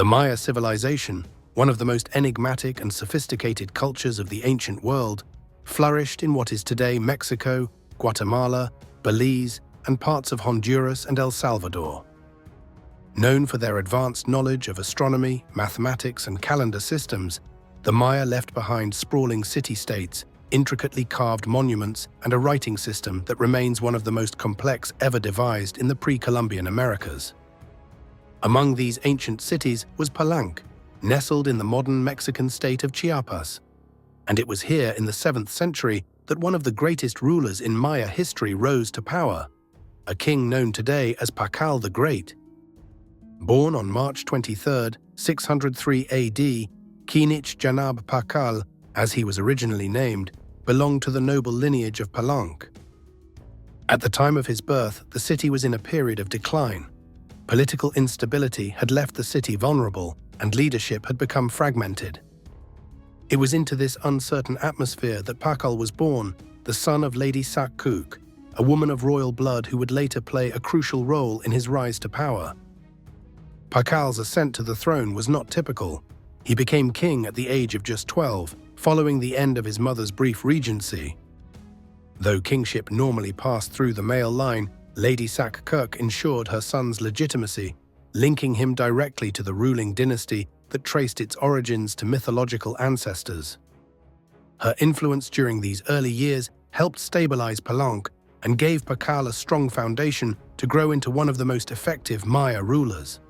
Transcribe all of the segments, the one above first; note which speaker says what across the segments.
Speaker 1: The Maya civilization, one of the most enigmatic and sophisticated cultures of the ancient world, flourished in what is today Mexico, Guatemala, Belize, and parts of Honduras and El Salvador. Known for their advanced knowledge of astronomy, mathematics, and calendar systems, the Maya left behind sprawling city-states, intricately carved monuments, and a writing system that remains one of the most complex ever devised in the pre-Columbian Americas. Among these ancient cities was Palenque, nestled in the modern Mexican state of Chiapas. And it was here in the 7th century that one of the greatest rulers in Maya history rose to power, a king known today as Pacal the Great. Born on March 23, 603 AD, Kinich Janab Pacal, as he was originally named, belonged to the noble lineage of Palenque. At the time of his birth, the city was in a period of decline. Political instability had left the city vulnerable, and leadership had become fragmented. It was into this uncertain atmosphere that Pacal was born, the son of Lady Sakuk, a woman of royal blood who would later play a crucial role in his rise to power. Pacal's ascent to the throne was not typical. He became king at the age of just 12, following the end of his mother's brief regency. Though kingship normally passed through the male line, Lady Sakuk ensured her son's legitimacy, linking him directly to the ruling dynasty that traced its origins to mythological ancestors. Her influence during these early years helped stabilize Palenque and gave Pacal a strong foundation to grow into one of the most effective Maya rulers.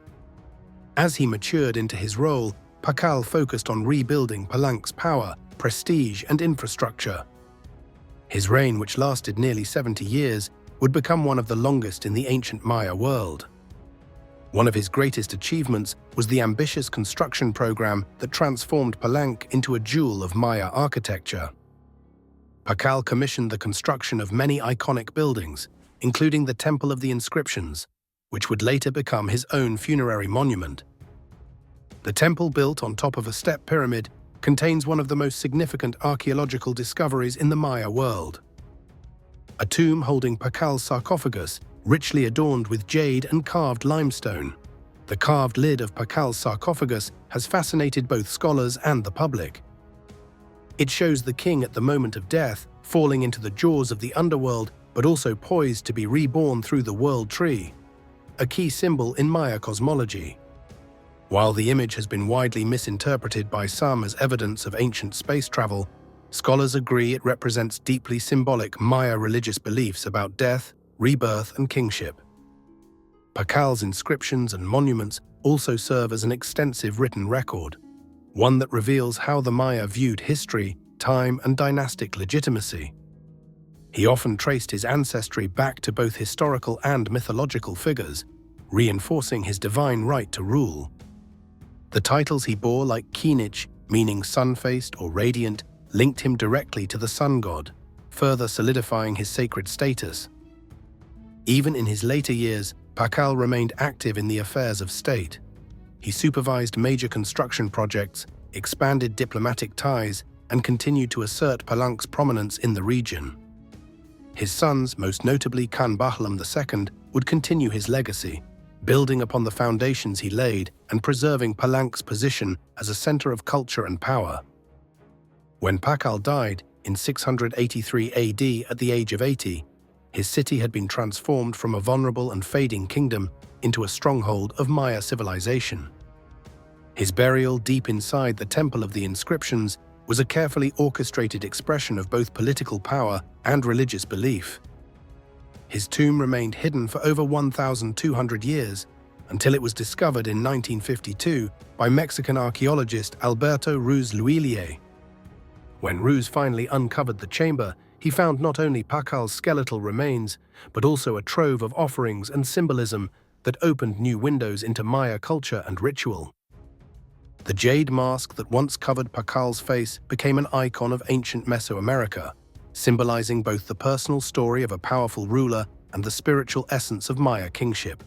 Speaker 1: As he matured into his role, Pacal focused on rebuilding Palenque's power, prestige, and infrastructure. His reign, which lasted nearly 70 years, would become one of the longest in the ancient Maya world. One of his greatest achievements was the ambitious construction program that transformed Palenque into a jewel of Maya architecture. Pacal commissioned the construction of many iconic buildings, including the Temple of the Inscriptions, which would later become his own funerary monument. The temple, built on top of a step pyramid, contains one of the most significant archaeological discoveries in the Maya world. A tomb holding Pacal's sarcophagus, richly adorned with jade and carved limestone. The carved lid of Pacal's sarcophagus has fascinated both scholars and the public. It shows the king at the moment of death, falling into the jaws of the underworld, but also poised to be reborn through the world tree, a key symbol in Maya cosmology. While the image has been widely misinterpreted by some as evidence of ancient space travel, scholars agree it represents deeply symbolic Maya religious beliefs about death, rebirth, and kingship. Pacal's inscriptions and monuments also serve as an extensive written record, one that reveals how the Maya viewed history, time, and dynastic legitimacy. He often traced his ancestry back to both historical and mythological figures, reinforcing his divine right to rule. The titles he bore, like Kinich, meaning sun-faced or radiant, linked him directly to the sun god, further solidifying his sacred status. Even in his later years, Pacal remained active in the affairs of state. He supervised major construction projects, expanded diplomatic ties, and continued to assert Palenque's prominence in the region. His sons, most notably Khan Bahlam II, would continue his legacy, building upon the foundations he laid and preserving Palenque's position as a center of culture and power. When Pacal died in 683 AD at the age of 80, his city had been transformed from a vulnerable and fading kingdom into a stronghold of Maya civilization. His burial deep inside the Temple of the Inscriptions was a carefully orchestrated expression of both political power and religious belief. His tomb remained hidden for over 1,200 years, until it was discovered in 1952 by Mexican archaeologist Alberto Ruz Luillier. When Ruz finally uncovered the chamber, he found not only Pacal's skeletal remains, but also a trove of offerings and symbolism that opened new windows into Maya culture and ritual. The jade mask that once covered Pacal's face became an icon of ancient Mesoamerica, symbolizing both the personal story of a powerful ruler and the spiritual essence of Maya kingship.